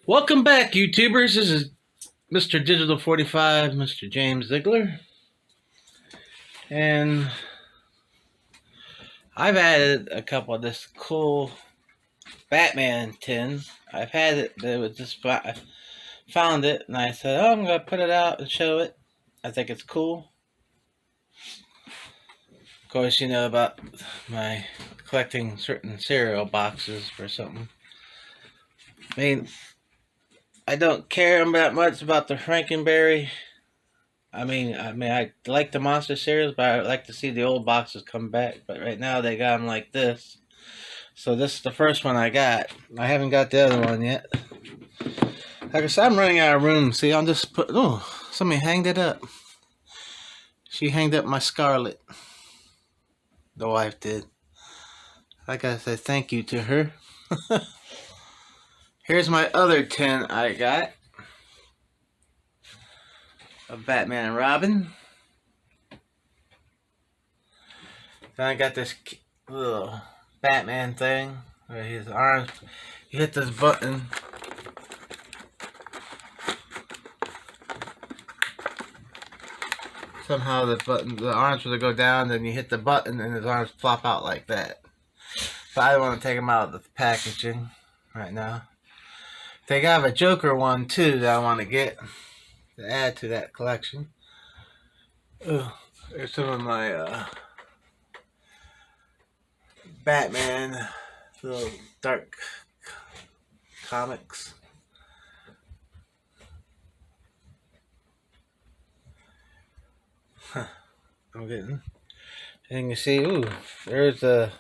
Welcome back, YouTubers. This is Mr. Digital 45, Mr. James Ziegler. And I've added a couple of this cool Batman tins. I've had it, but it was just, I found it and I said, oh, I'm going to put it out and show it. I think it's cool. Of course, you know about my collecting certain cereal boxes for something. I mean, I don't care that much about the Frankenberry. I like the monster cereals, but I like to see the old boxes come back. But right now they got them like this. So this is the first one I got. I haven't got the other one yet. Like I said, I'm running out of room. See, I'll just put... Oh, somebody hanged it up. She hanged up my Scarlet. The wife did. I gotta say thank you to her. Here's my other tin I got. Of Batman and Robin. Then I got this little Batman thing where his arms, you hit this button. Somehow the arms will go down, then you hit the button and his arms flop out like that. But I don't want to take them out of the packaging right now. They got a Joker one too that I want to get to add to that collection. Oh, there's some of my Batman little dark comics. I'm getting, and you see, ooh, there's a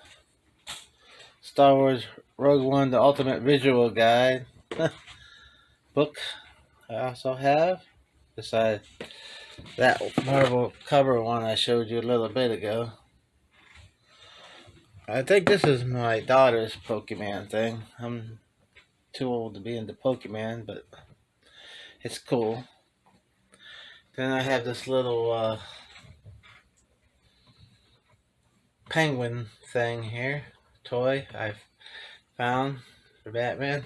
Star Wars Rogue One, the Ultimate Visual Guide book. I also have, besides that Marvel cover one I showed you a little bit ago. I think this is my daughter's Pokemon thing. I'm too old to be into Pokemon, but it's cool. Then I have this little penguin thing here, toy I've found for Batman.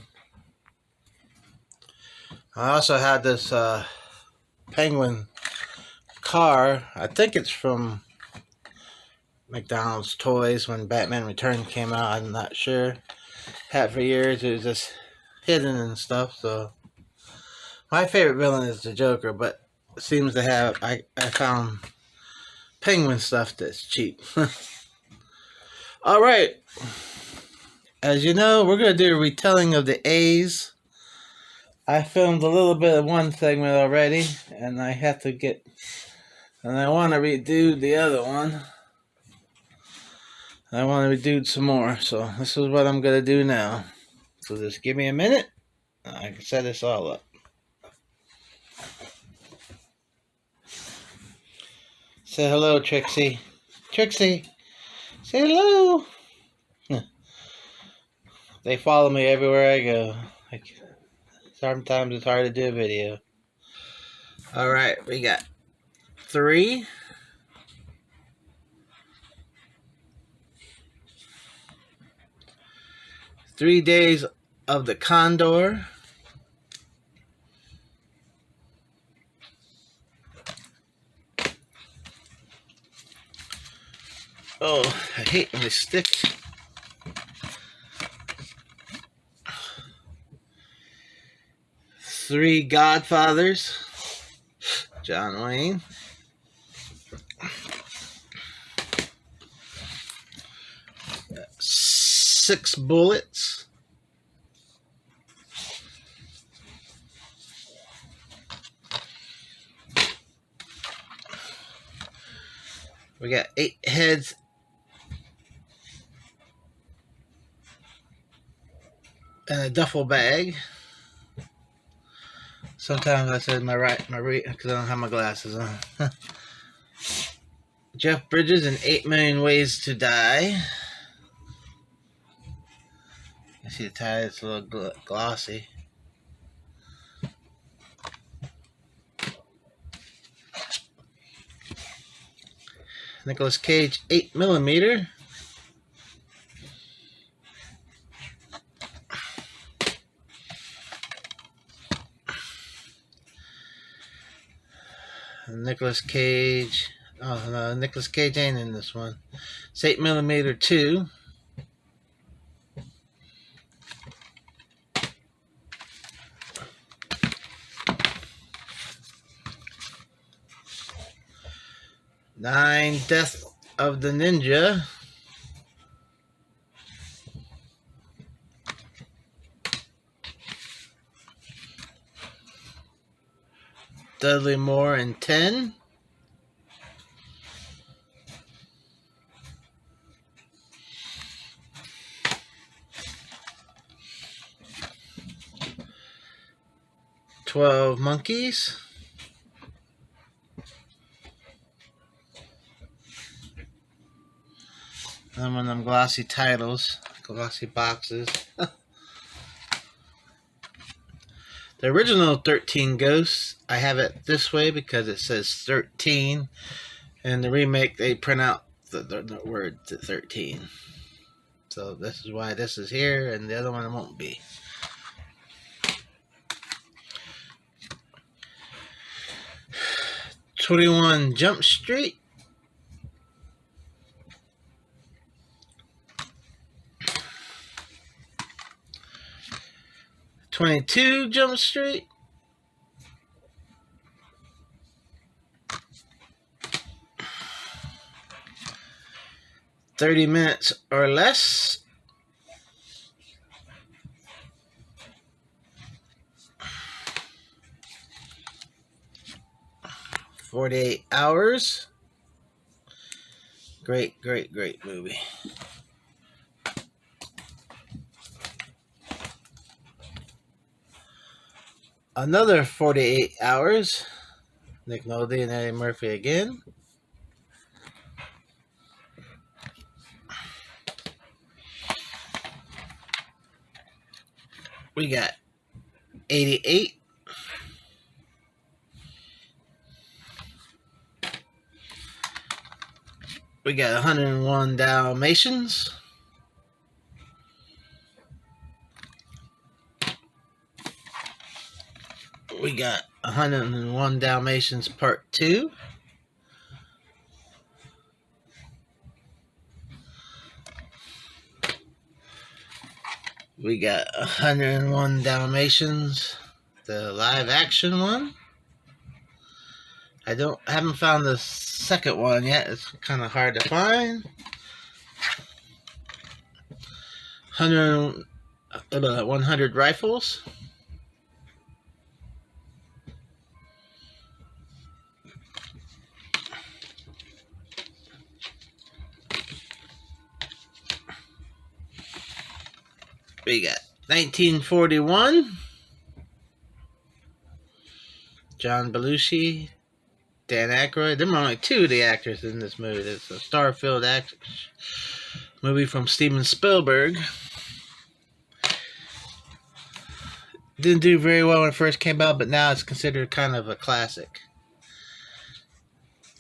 I also have this penguin car. I think it's from McDonald's Toys when Batman Return came out. I'm not sure. Had for years. It was just hidden and stuff. So my favorite villain is the Joker, but it seems to have I found penguin stuff that's cheap. All right. As you know, we're gonna do a retelling of the A'S. I filmed a little bit of one segment already, and I have to get, and I want to redo the other one. I want to redo some more, so this is what I'm going to do now. So just give me a minute, and I can set this all up. Say hello, Trixie. Trixie, say hello. They follow me everywhere I go. Sometimes it's hard to do a video. Alright, we got 3. 3 Days of the Condor. Oh, I hate when they stick. Three Godfathers. John Wayne. 6 Bullets. We got 8 heads and a duffel bag. Sometimes I said my right because I don't have my glasses on. Jeff Bridges and 8 Million Ways to Die. You see the tie, it's a little glossy. Nicolas Cage 8mm. Nicolas Cage. Oh no, Nicolas Cage ain't in this one. It's 8mm 2. Nine, Death of the Ninja. Dudley Moore in 10. "12 Monkeys." One of them glossy titles, glossy boxes. The original 13 Ghosts, I have it this way because it says 13. And the remake, they print out the word 13. So this is why this is here and the other one won't be. "21 Jump Street." "22 Jump Street." "30 Minutes or Less." "48 Hours." Great movie. Another 48 Hours. Nick Nolte and Eddie Murphy again. We got 88. We got 101 Dalmatians. We got 101 Dalmatians Part 2. We got 101 Dalmatians, the live action one. I haven't found the second one yet. It's kind of hard to find. 100 Rifles. We got 1941. John Belushi, Dan Aykroyd. There are only two of the actors in this movie. It's a star-filled movie from Steven Spielberg. Didn't do very well when it first came out, but now it's considered kind of a classic.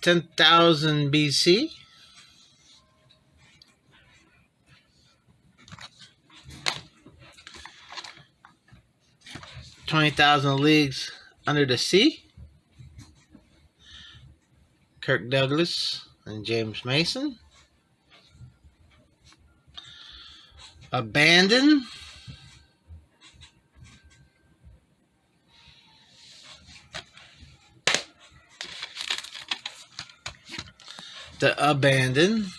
10,000 BC. "20,000 Leagues Under the Sea." Kirk Douglas and James Mason. "Abandon." The Abandon.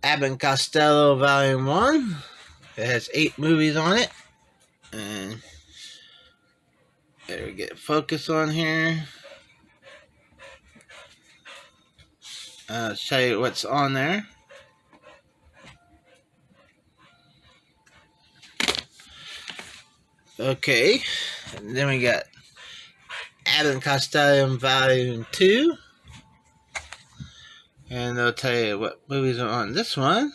Abbott and Costello Volume 1. It has 8 movies on it. And there we get focus on here. I'll show you what's on there. Okay. And then we got Abbott and Costello Volume 2. And they'll tell you what movies are on this one.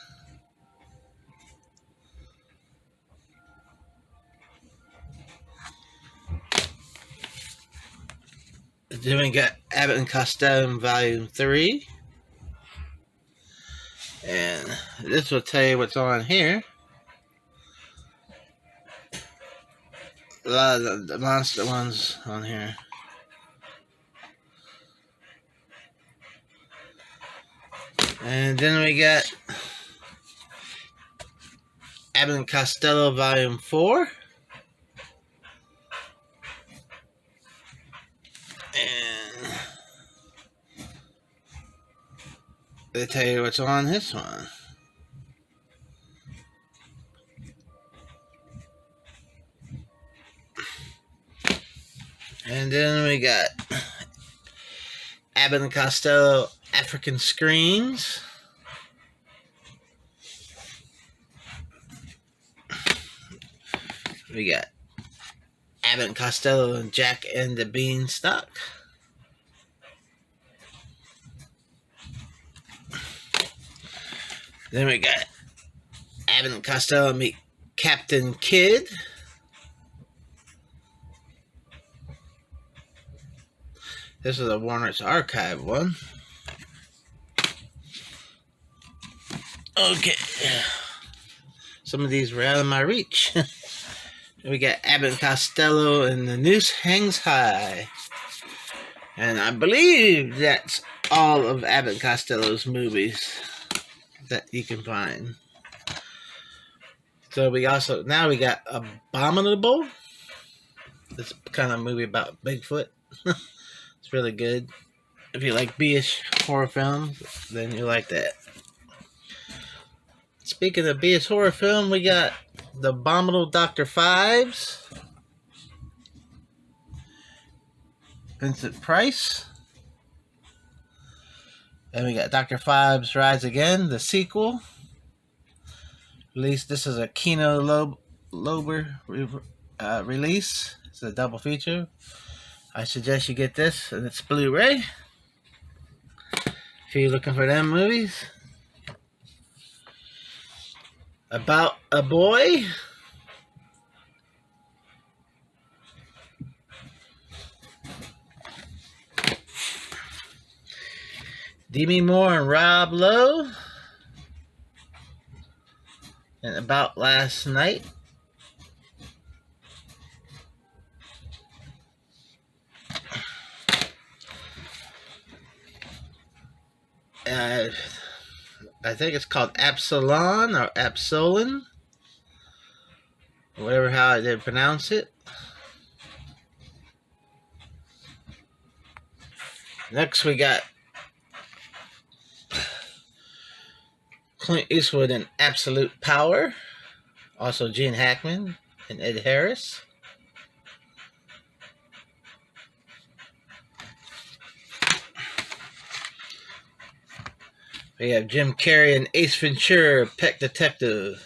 Then we got Abbott and Costello Volume 3. And this will tell you what's on here. A lot of the monster ones on here. And then we got Abbott and Costello Volume 4. And they tell you what's on this one. And then we got Abbott and Costello African Screams. We got Abbott and Costello and Jack and the Beanstalk. Then we got Abbott and Costello meet Captain Kidd. This is a Warner's Archive one. Okay. Some of these were out of my reach. We got Abbott and Costello and The Noose Hangs High. And I believe that's all of Abbott and Costello's movies that you can find. So we also, now we got Abominable. This kind of movie about Bigfoot. It's really good. If you like B-ish horror films, then you like that. Speaking of B.S. horror film, we got The Abominable Dr. Fives. Vincent Price. And we got Dr. Fives Rise Again, the sequel. Released, this is a Kino Lorber release. It's a double feature. I suggest you get this, and it's Blu-ray. If you're looking for them movies. About a Boy. Demi Moore and Rob Lowe. And About Last Night. I think it's called Absalon or Absolon, whatever how they pronounce it. Next we got Clint Eastwood in Absolute Power, also Gene Hackman and Ed Harris. We have Jim Carrey and Ace Ventura, Pet Detective.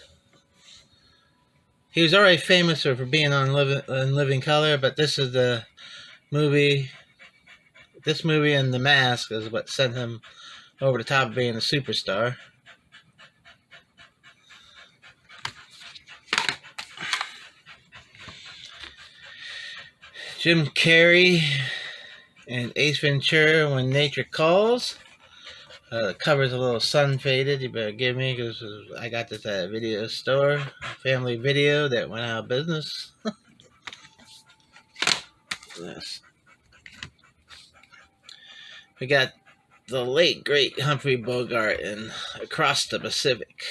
He was already famous for being on Living Color, but this is the movie. This movie and The Mask is what sent him over the top of being a superstar. Jim Carrey and Ace Ventura, When Nature Calls. The cover's a little sun-faded. You better give me, because I got this at a video store. Family Video that went out of business. Yes. We got the late, great Humphrey Bogart in Across the Pacific.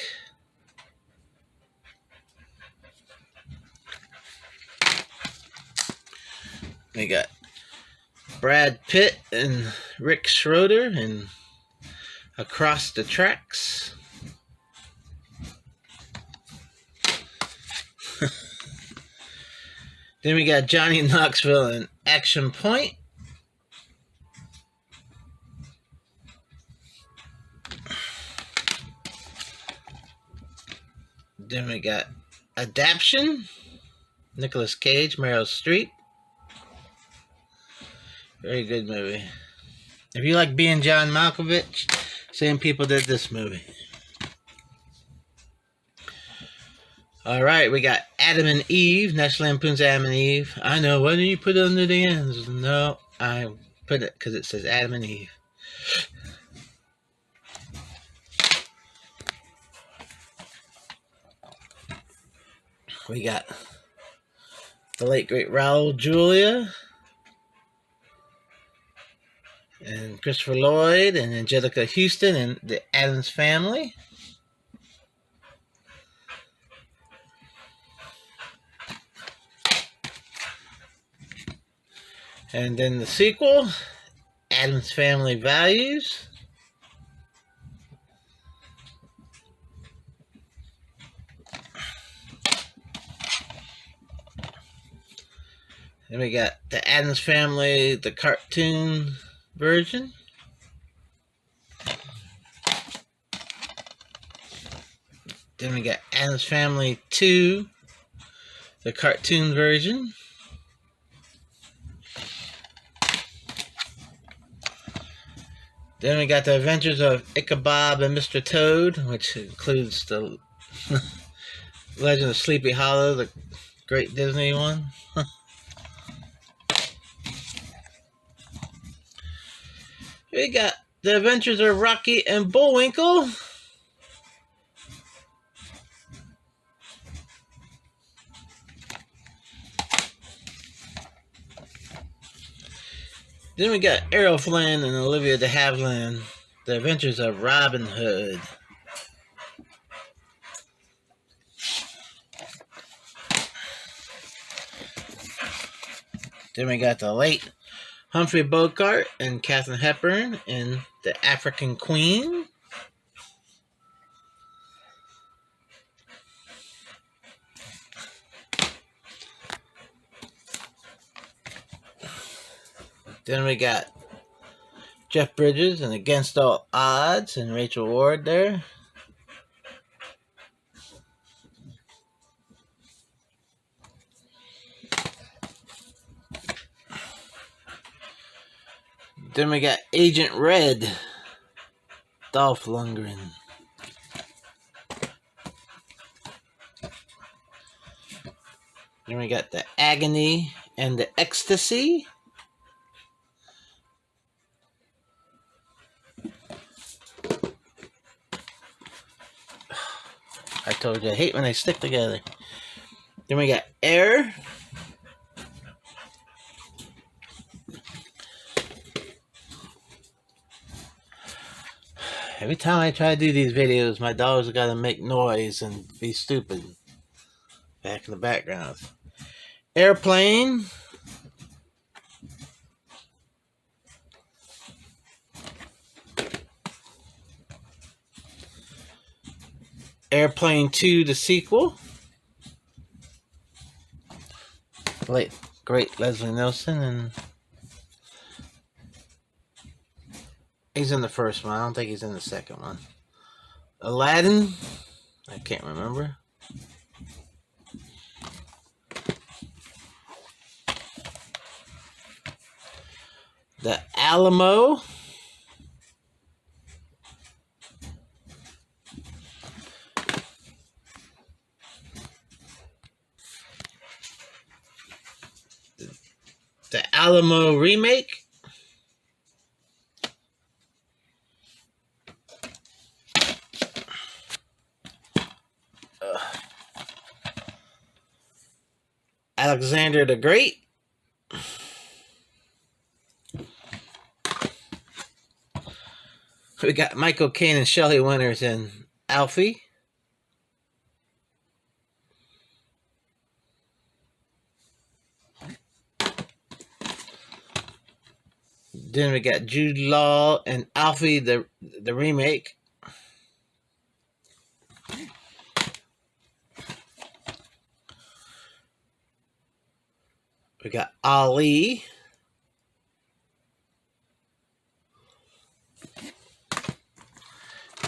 We got Brad Pitt and Rick Schroeder in Across the Tracks. Then we got Johnny Knoxville in Action Point. Then we got Adaption. Nicolas Cage, Meryl Streep. Very good movie. If you like being John Malkovich, same people did this movie. Alright, we got Adam and Eve, National Lampoon's Adam and Eve. I know, why didn't you put it under the ends? No, I put it because it says Adam and Eve. We got the late great Raul Julia and Christopher Lloyd and Angelica Houston and the Addams Family. And then the sequel, Addams Family Values. Then we got the Addams Family, the cartoon version. Then we got Addams Family 2, the cartoon version. Then we got the Adventures of Ichabod and Mr. Toad, which includes the Legend of Sleepy Hollow, the great Disney one. We got the Adventures of Rocky and Bullwinkle. Then we got Errol Flynn and Olivia de Havilland, The Adventures of Robin Hood. Then we got the late Humphrey Bogart and Katharine Hepburn in The African Queen. Then we got Jeff Bridges and Against All Odds and Rachel Ward there. Then we got Agent Red, Dolph Lundgren. Then we got The Agony and the Ecstasy. I told you I hate when they stick together. Then we got Air. Every time I try to do these videos, my dogs got to make noise and be stupid back in the background. Airplane. Airplane 2, the sequel. Late great Leslie Nielsen, and he's in the first one. I don't think he's in the second one. Aladdin. I can't remember. The Alamo. The Alamo remake. Alexander the Great. We got Michael Caine and Shelley Winters in Alfie. Then we got Jude Law and Alfie, the remake. We got Ali.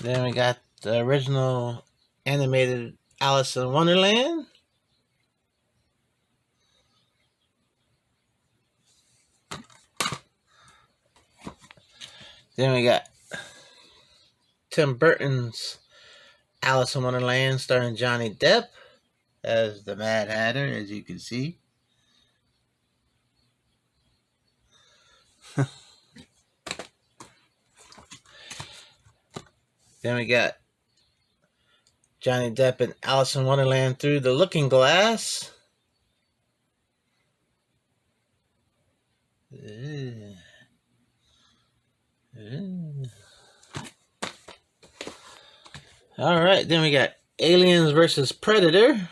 Then we got the original animated Alice in Wonderland. Then we got Tim Burton's Alice in Wonderland starring Johnny Depp as the Mad Hatter, as you can see. Then we got Johnny Depp and Alice in Wonderland Through the Looking Glass. All right, then we got Aliens versus Predator.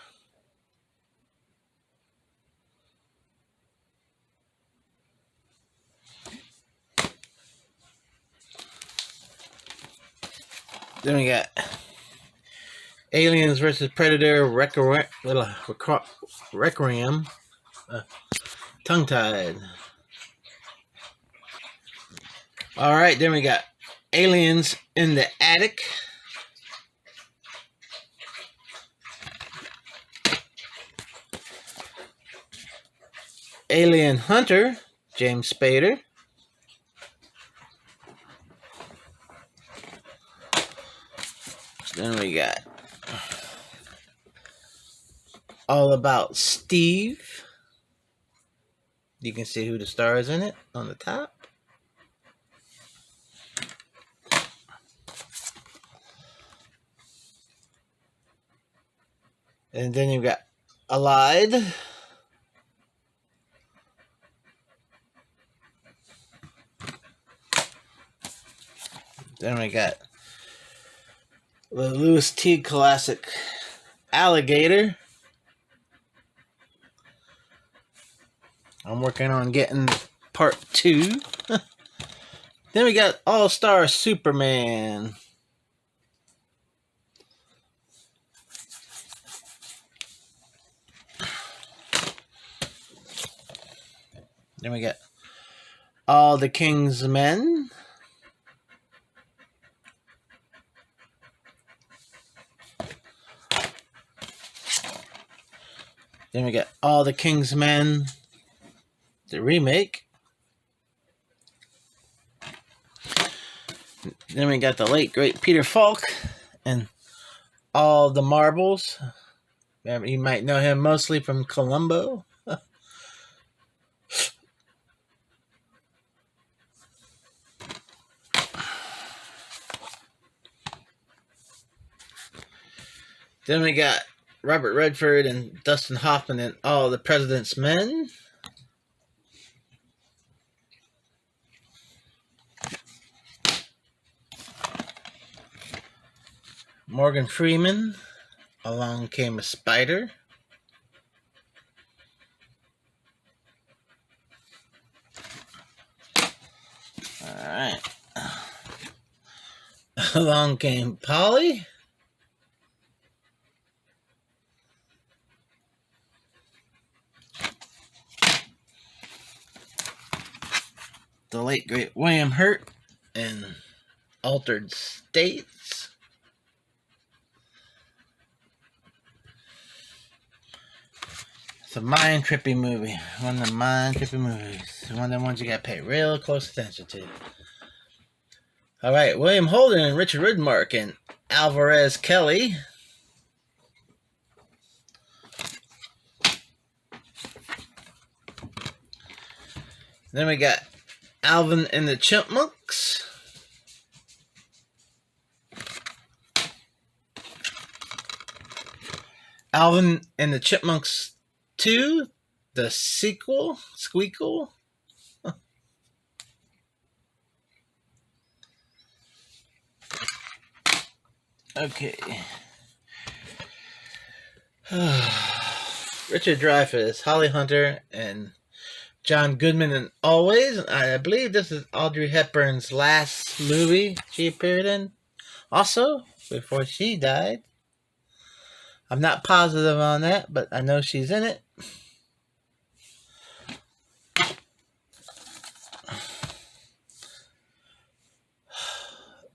Then we got Aliens versus Predator Requiem. Tongue-tied. All right, then we got Aliens in the Attic. Alien Hunter, James Spader. Then we got All About Steve. You can see who the star is in it on the top. And then you've got Allied. Then we got the Louis T. classic Alligator. I'm working on getting part 2. Then we got All-Star Superman. Then we got All the King's Men. Then we got All the King's Men, the remake. Then we got the late, great Peter Falk and All the Marbles. You might know him mostly from Columbo. Then we got Robert Redford and Dustin Hoffman in All the President's Men. Morgan Freeman, Along Came a Spider. Alright. Along Came Polly. The late great William Hurt in Altered States. It's a mind-trippy movie. One of the mind-trippy movies. One of the ones you gotta pay real close attention to. Alright, William Holden and Richard Widmark and Alvarez Kelly. Then we got Alvin and the Chipmunks. Alvin and the Chipmunks 2, the sequel, Squeakle. Okay. Richard Dreyfuss, Holly Hunter, and John Goodman in Always. I believe this is Audrey Hepburn's last movie she appeared in. Also, before she died. I'm not positive on that, but I know she's in it.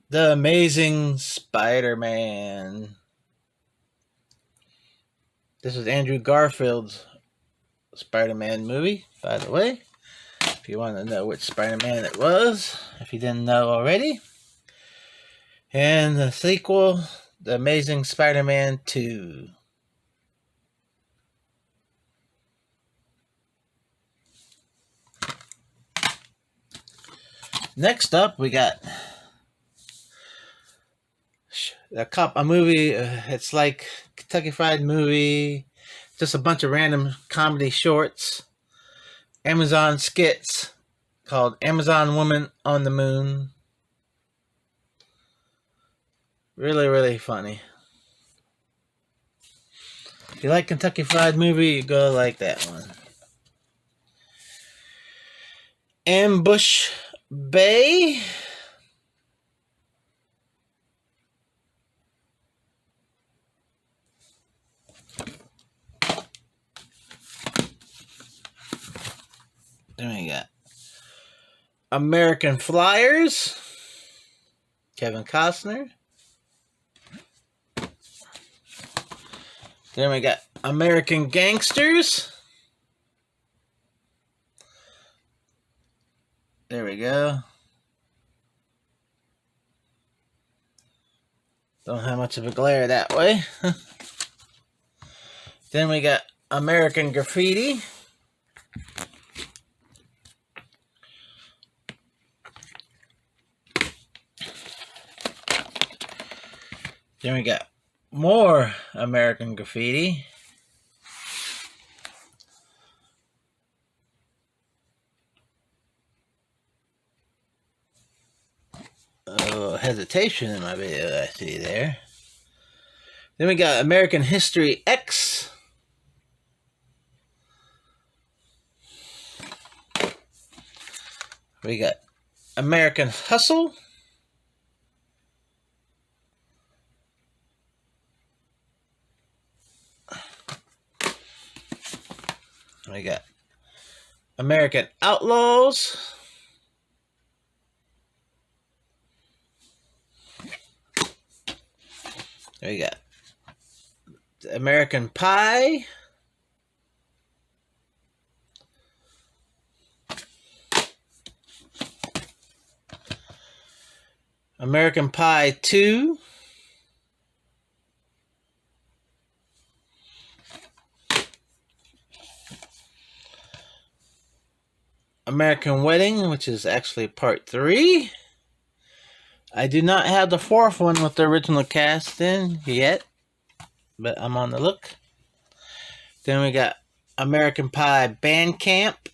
The Amazing Spider-Man. This is Andrew Garfield's Spider-Man movie, by the way. If you want to know which Spider-Man it was, if you didn't know already. And the sequel, The Amazing Spider-Man 2. Next up, we got a movie. It's like Kentucky Fried Movie, just a bunch of random comedy shorts. Amazon skits called Amazon Woman on the Moon. Really, really funny. If you like Kentucky Fried Movie, you go like that one. Ambush Bay. Then we got American Flyers. Kevin Costner. Then we got American Gangsters. There we go. Don't have much of a glare that way. Then we got American Graffiti. Then we got more American Graffiti. Oh, hesitation in my video I see there. Then we got American History X. We got American Hustle. We got American Outlaws. We got American Pie. American Pie 2. American Wedding, which is actually part 3. I do not have the 4th one with the original cast in yet, but I'm on the look. Then we got American Pie Band Camp.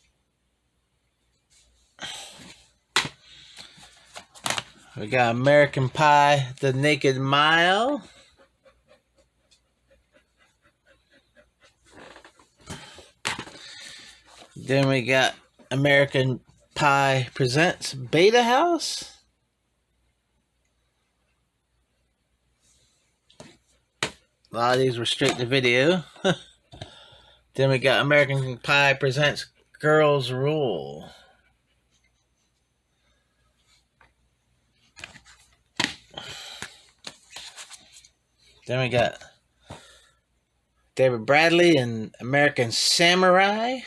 We got American Pie The Naked Mile. Then we got American Pie Presents Beta House. A lot of these were straight to video. Then we got American Pie Presents Girls Rule. Then we got David Bradley and American Samurai.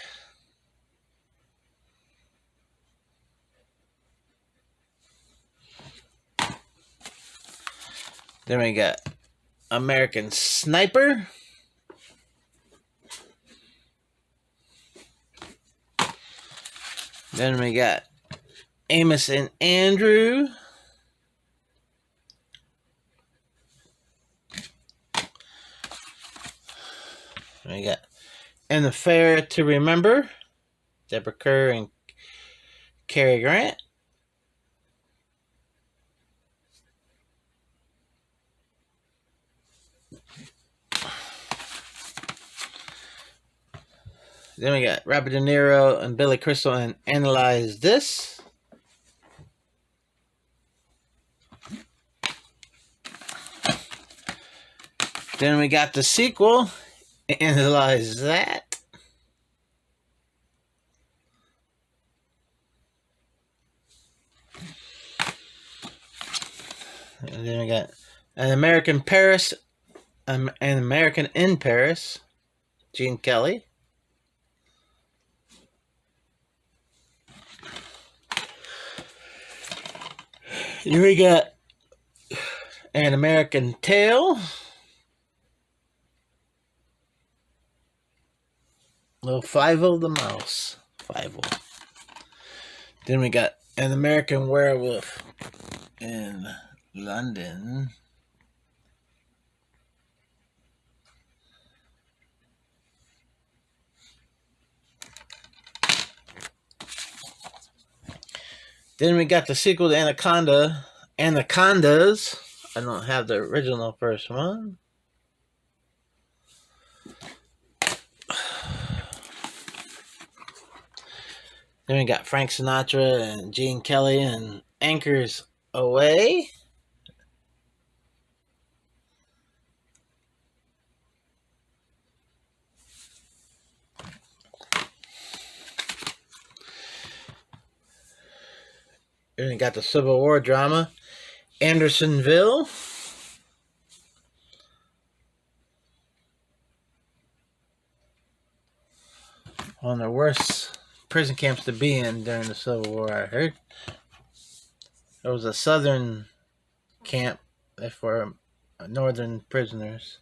Then we got American Sniper. Then we got Amos and Andrew. We got An Affair to Remember. Deborah Kerr and Cary Grant. Then we got Robert De Niro and Billy Crystal and Analyze This. Then we got the sequel, Analyze That. And then we got An American Paris, An American in Paris, Gene Kelly. Here we got An American Tale. Little Five-O the Mouse. Five-O. Then we got An American Werewolf in London. Then we got the sequel to Anacondas. I don't have the original first one. Then we got Frank Sinatra and Gene Kelly and Anchors Away. Then we got the Civil War drama, Andersonville. One of the worst prison camps to be in during the Civil War, I heard. It was a southern camp for northern prisoners.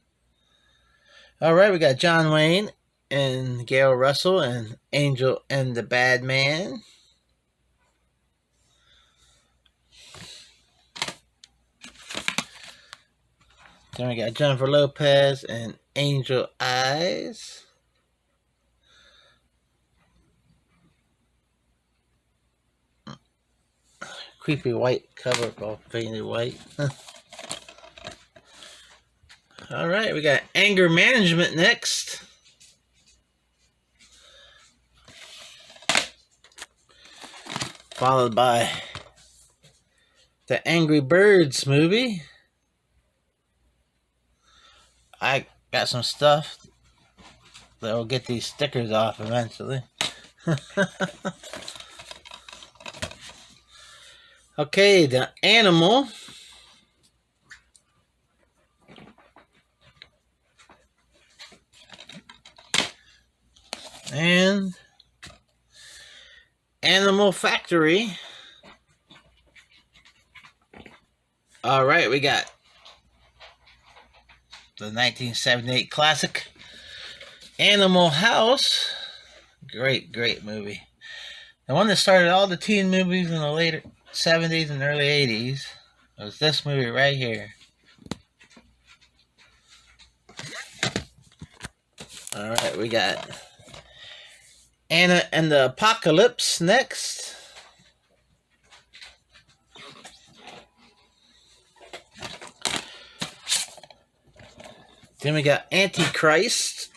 Alright, we got John Wayne and Gail Russell and Angel and the Bad Man. Then we got Jennifer Lopez and Angel Eyes. Creepy white cover, all painted white. Alright, we got Anger Management next. Followed by the Angry Birds movie. I got some stuff that will get these stickers off eventually. Okay, the Animal. And Animal Factory. Alright, we got the 1978 classic Animal House. Great movie. The one that started all the teen movies in the later 70s and early 80s was this movie right here. Alright, we got Anna and the Apocalypse next. Then we got Antichrist.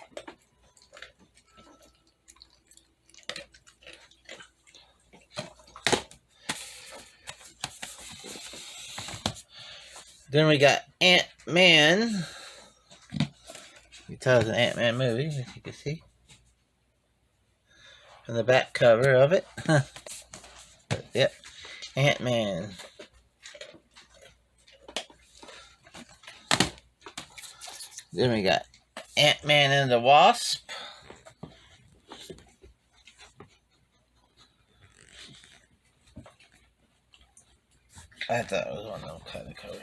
Then we got Ant-Man. You can tell it's an Ant-Man movie, as you can see. From the back cover of it. Yep, Ant-Man. Then we got Ant-Man and the Wasp. I thought it was one of them kind of covers.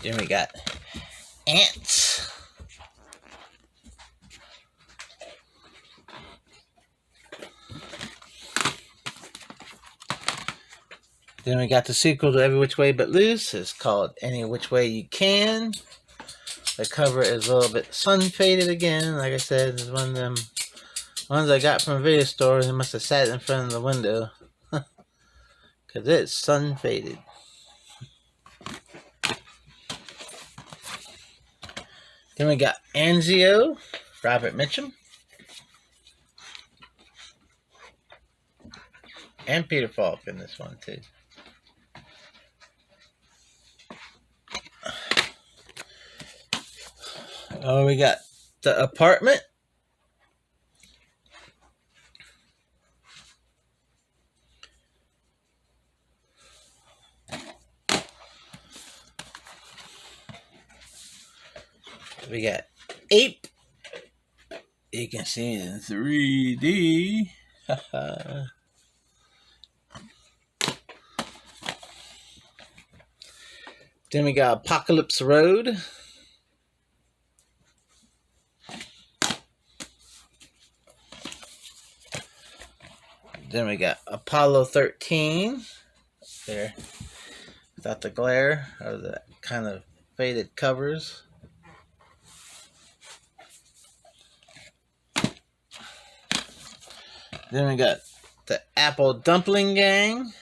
Then we got Ants. Then we got the sequel to Every Which Way But Loose. It's called Any Which Way You Can. The cover is a little bit sun-faded again. Like I said, it's one of them ones I got from a video store. They must have sat in front of the window. Because it's sun-faded. Then we got Anzio, Robert Mitchum. And Peter Falk in this one, too. Oh, we got The Apartment. We got Ape. You can see it in 3D. Then we got Apocalypse Road. Then we got Apollo 13. There. Without the glare of the kind of faded covers. Then we got the Apple Dumpling Gang.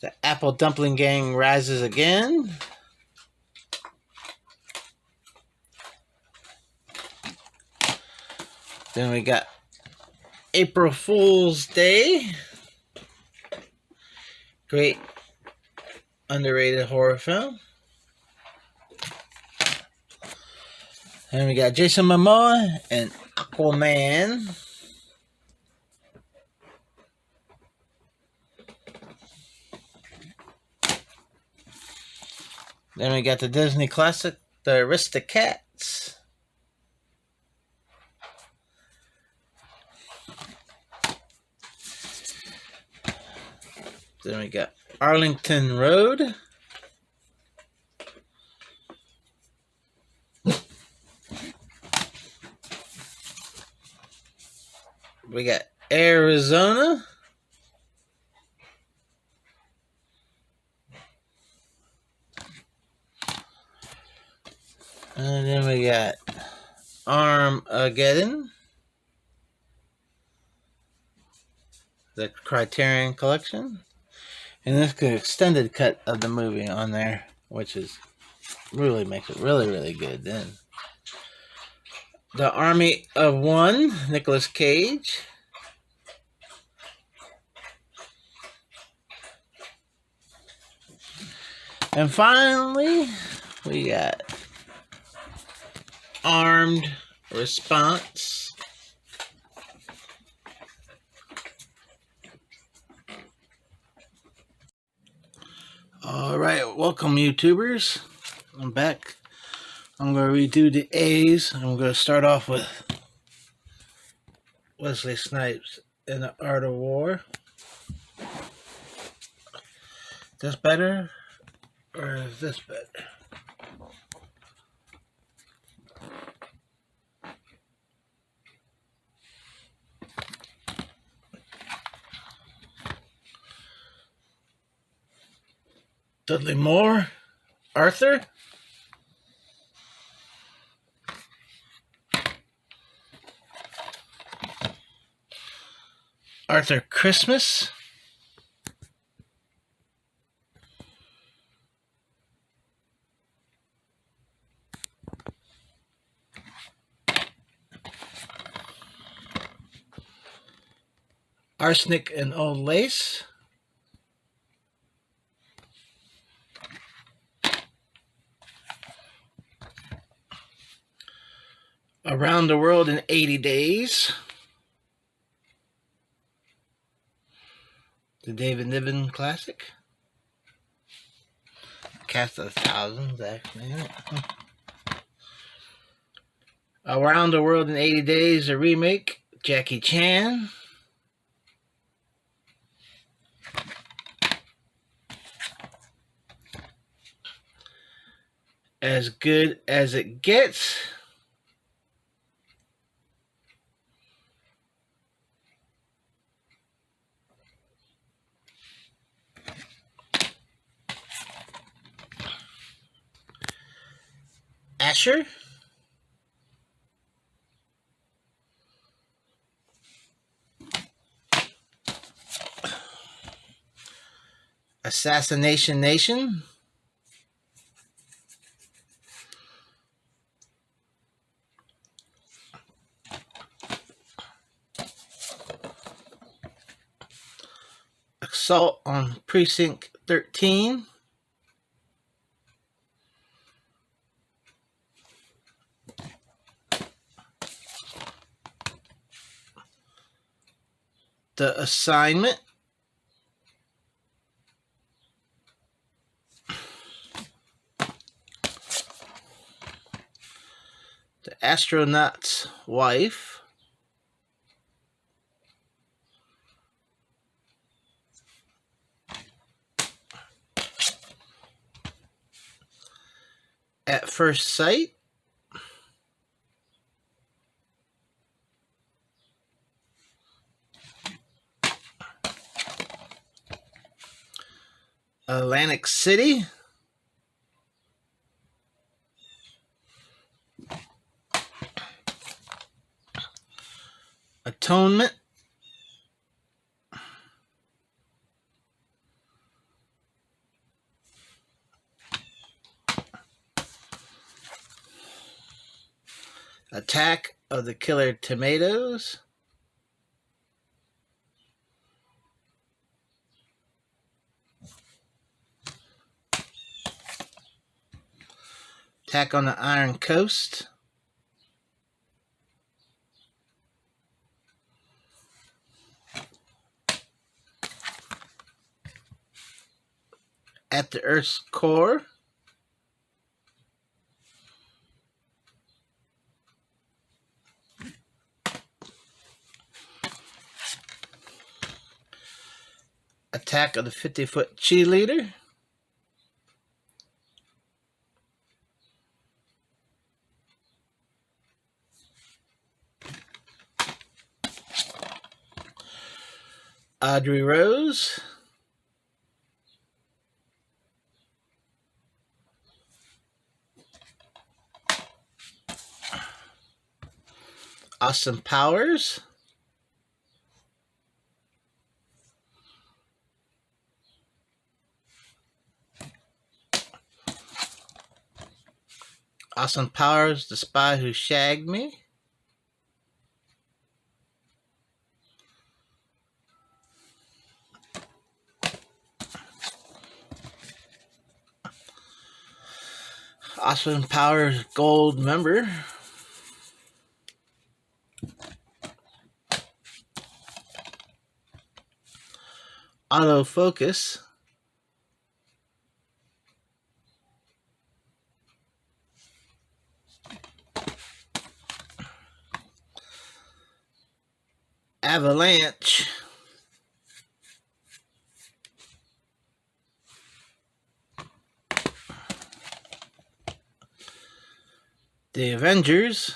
The Apple Dumpling Gang rises again. Then we got April Fool's Day. Great underrated horror film. And we got Jason Momoa and Aquaman. Then we got the Disney classic, The Aristocats. Then we got Arlington Road. We got Arizona. And then we got Armageddon. The Criterion Collection. And this is an extended cut of the movie on there, which is really makes it really, really good then. The Army of One, Nicolas Cage. And finally, we got Armed Response. Alright, welcome YouTubers. I'm back. I'm going to redo the A's. I'm going to start off with Wesley Snipes in The Art of War. This better? Or is this better? Dudley Moore, Arthur. Arthur Christmas. Arsenic and Old Lace. Around the World in 80 Days. The David Niven classic. Cast of Thousands, actually. Around the World in 80 Days, a remake. Jackie Chan. As Good as It Gets. Asher. Assassination Nation. Assault on Precinct 13. The Assignment. The Astronaut's Wife. At First Sight. Atlantic City. Atonement. Attack of the Killer Tomatoes. Attack on the Iron Coast. At the Earth's Core. Attack of the 50-Foot Cheerleader. Audrey Rose. Austin Powers. Austin Powers, The Spy Who Shagged Me. Austin Powers Gold Member. Autofocus. Avalanche. The Avengers.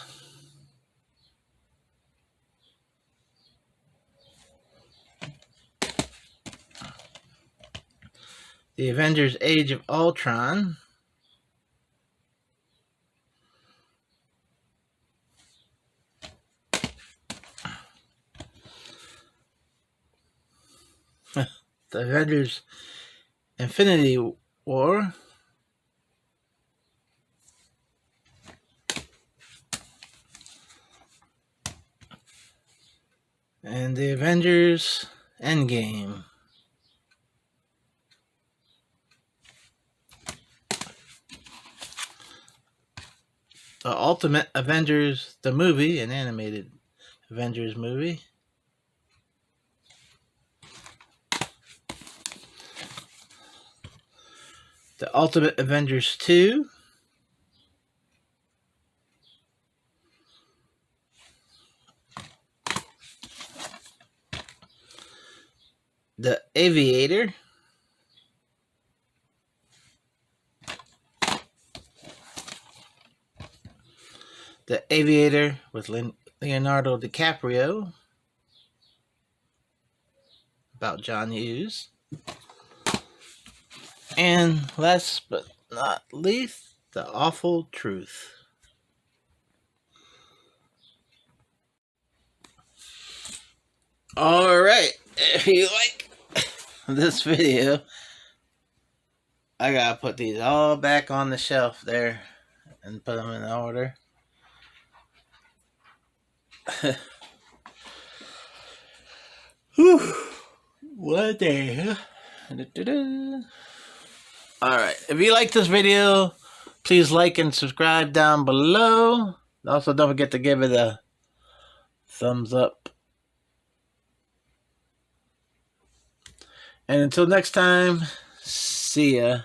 The Avengers Age of Ultron. The Avengers Infinity War. And the Avengers Endgame. The Ultimate Avengers, the movie, an animated Avengers movie. The Ultimate Avengers 2. The Aviator. The Aviator with Leonardo DiCaprio. About John Hughes. And last but not least, The Awful Truth. Alright, if you like this video, I gotta put these all back on the shelf there and put them in order. Whew. What the hell? Alright, if you like this video, please like and subscribe down below. Also, don't forget to give it a thumbs up. And until next time, see ya.